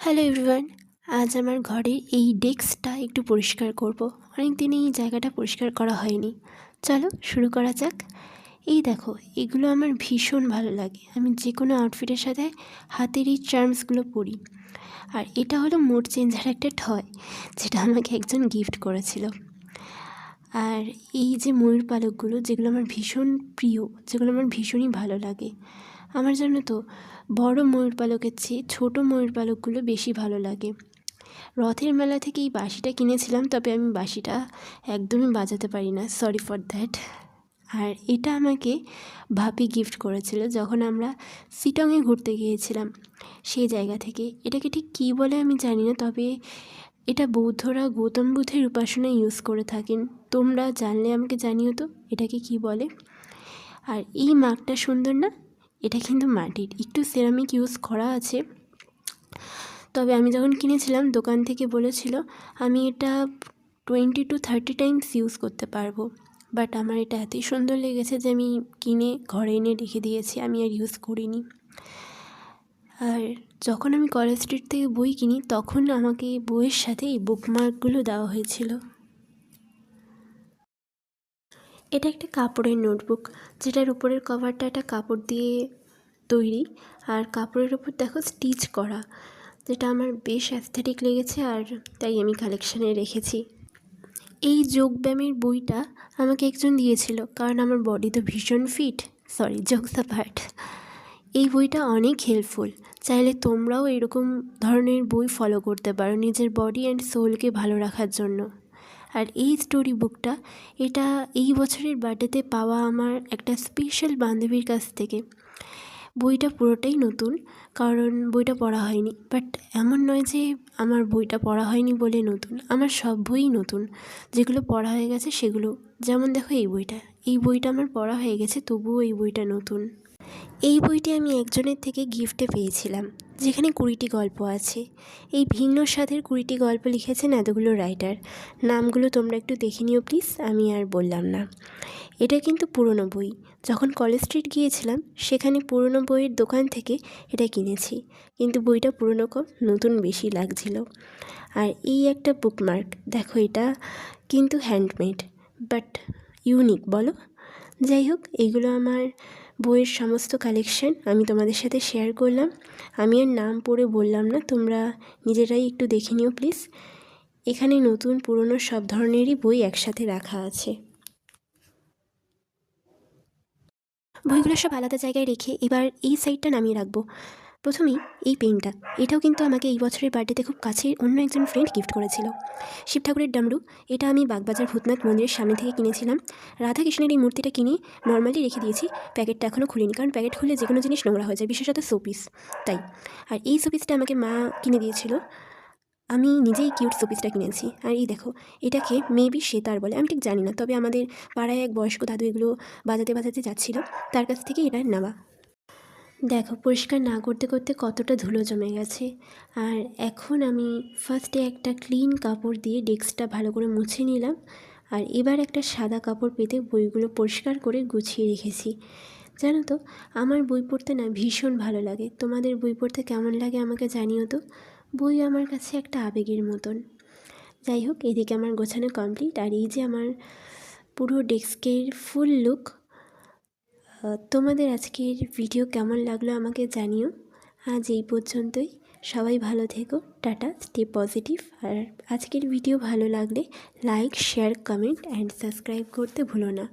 Hello everyone, আজ আমার ঘরের এই ডেস্কটা একটু পরিষ্কার করব। অনেক দিন এই জায়গাটা পরিষ্কার করা হয়নি। চলো শুরু করা যাক। এই দেখো, এগুলো আমার ভীষণ ভালো লাগে। আমি যে কোনো আউটফিটের সাথে হাতের এই চার্মসগুলো পরি। আর এটা হলো মুড চেঞ্জার একটা টয়, যেটা আমাকে একজন গিফট করেছিল। আর এই যে ময়ূর পালকগুলো, যেগুলো আমার ভীষণ প্রিয়, যেগুলো আমার ভীষণই ভালো লাগে। আমার জন্য তো বড় ময়ূর পালকের চেয়ে ছোটো ময়ূর পালকগুলো বেশি ভালো লাগে। রথের মেলা থেকে এই বাঁশিটা কিনেছিলাম, তবে আমি বাঁশিটা একদমই বাজাতে পারি না, সরি ফর দ্যাট। আর এটা আমাকে ভাবি গিফট করেছিল যখন আমরা শিটংয়ে ঘুরতে গিয়েছিলাম। সেই জায়গা থেকে এটাকে ঠিক কী বলে আমি জানি না, তবে এটা বৌদ্ধরা গৌতম বুদ্ধের উপাসনায় ইউজ করে থাকেন। তোমরা জানলে আমাকে জানিও তো এটাকে কী বলে। আর এই মাগটা সুন্দর না? এটা কিন্তু মাটির, একটু সেরামিক ইউজ করা আছে। তবে আমি যখন কিনেছিলাম দোকান থেকে বলেছিল আমি এটা 20 to 30 টাইমস ইউজ করতে পারবো। বাট আমার এটা এতই সুন্দর লেগেছে যে আমি কিনে ঘরে এনে রেখে দিয়েছি, আমি আর ইউজ করিনি। আর যখন আমি কলেজ স্ট্রিট থেকে বই কিনি তখন আমাকে বইয়ের সাথে এই বুকমার্কগুলো দেওয়া হয়েছিল। এটা একটা কাপড়ের নোটবুক, যেটার উপরের কভারটা একটা কাপড় দিয়ে তৈরি, আর কাপড়ের উপর দেখো স্টিচ করা, যেটা আমার বেশ অ্যাস্থেটিক লেগেছে, আর তাই আমি কালেকশানে রেখেছি। এই যোগব্যায়ামের বইটা আমাকে একজন দিয়েছিল, কারণ আমার বডি তো ভীষণ ফিট, সরি জোকস অ্যাপার্ট। এই বইটা অনেক হেল্পফুল, চাইলে তোমরাও এরকম ধরনের বই ফলো করতে পারো নিজের বডি অ্যান্ড সোলকে ভালো রাখার জন্য। আর এই স্টোরি বুকটা, এটা এই বছরের বার্থডেতে পাওয়া আমার একটা স্পেশাল বান্ধবীর কাছ থেকে। বইটা পুরোটাই নতুন, কারণ বইটা পড়া হয়নি। বাট এমন নয় যে আমার বইটা পড়া হয়নি বলে নতুন, আমার সব বইই নতুন। যেগুলো পড়া হয়ে গেছে সেগুলো, যেমন দেখো এই বইটা আমার পড়া হয়ে গেছে, তবুও এই বইটা নতুন। এই বইটি আমি একজনের থেকে গিফটে পেয়েছিলাম, যেখানে 20টি গল্প আছে। এই ভিন্ন স্বাদের 20টি গল্প লিখেছেন এতগুলো রাইটার। নামগুলো তোমরা একটু দেখে নিও প্লিজ, আমি আর বললাম না। এটা কিন্তু পুরনো বই, যখন কলেজ স্ট্রিট গিয়েছিলাম সেখানে পুরনো বইয়ের দোকান থেকে এটা কিনেছি, কিন্তু বইটা পুরনো কম, নতুন বেশি লাগছিল। আর এই একটা বুকমার্ক দেখো, এটা কিন্তু হ্যান্ডমেড, বাট ইউনিক বলো। যাই হোক, এইগুলো আমার বইয়ের সমস্ত কালেকশন আমি তোমাদের সাথে শেয়ার করলাম। আমি আর নাম পড়ে বললাম না, তোমরা নিজেরাই একটু দেখে নিও প্লিজ। এখানে নতুন পুরনো সব ধরনেরই বই একসাথে রাখা আছে। বইগুলো সব আলাদা জায়গায় রেখে এবার এই সাইডটা নামিয়ে রাখবো। প্রথমেই এই পেনটা, এটাও কিন্তু আমাকে এই বছরের বার্থডেতে খুব কাছের অন্য একজন ফ্রেন্ড গিফট করেছিল। শিব ঠাকুরের ডামরু, এটা আমি বাগবাজার ভূতনাথ মন্দিরের সামনে থেকে কিনেছিলাম। রাধাকৃষ্ণের এই মূর্তিটা কিনে নর্মালি রেখে দিয়েছি, প্যাকেটটা এখনও খুলিনি, কারণ প্যাকেট খুললে যে কোনো জিনিস নোংরা হয়ে যায়, বিশেষত শোপিস, তাই। আর এই শোপিসটা আমাকে মা কিনে দিয়েছিল, আমি নিজেই কিউট শোপিসটা কিনেছি। আর এই দেখো, এটাকে মেবি সেতার বলে, আমি ঠিক জানি না, তবে আমাদের পাড়ায় এক বয়স্ক দাদু এগুলো বাজাতে বাজাতে যাচ্ছিল, তার কাছ থেকে এটা নেওয়া। দেখো, পরিষ্কার না করতে করতে কতটা ধুলো জমে গেছে। আর এখন আমি ফার্স্টে একটা ক্লিন কাপড় দিয়ে ডেস্কটা ভালো করে মুছে নিলাম, আর এবার একটা সাদা কাপড় পেতে বইগুলো পরিষ্কার করে গুছিয়ে রেখেছি। জানো তো, আমার বই পড়তে না ভীষণ ভালো লাগে। তোমাদের বই পড়তে কেমন লাগে আমাকে জানিও তো। বই আমার কাছে একটা আবেগের মতন। যাই হোক, এদিকে আমার গোছানো কমপ্লিট, আর এই যে আমার পুরো ডেস্কের ফুল লুক। তোমাদের আজকের ভিডিও কেমন লাগলো আমাকে জানিও। আজ এই পর্যন্তই, সবাই ভালো থেকো, টাটা, স্টে পজিটিভ। আর আজকের ভিডিও ভালো লাগলে like, share, comment and subscribe করতে ভুলো না।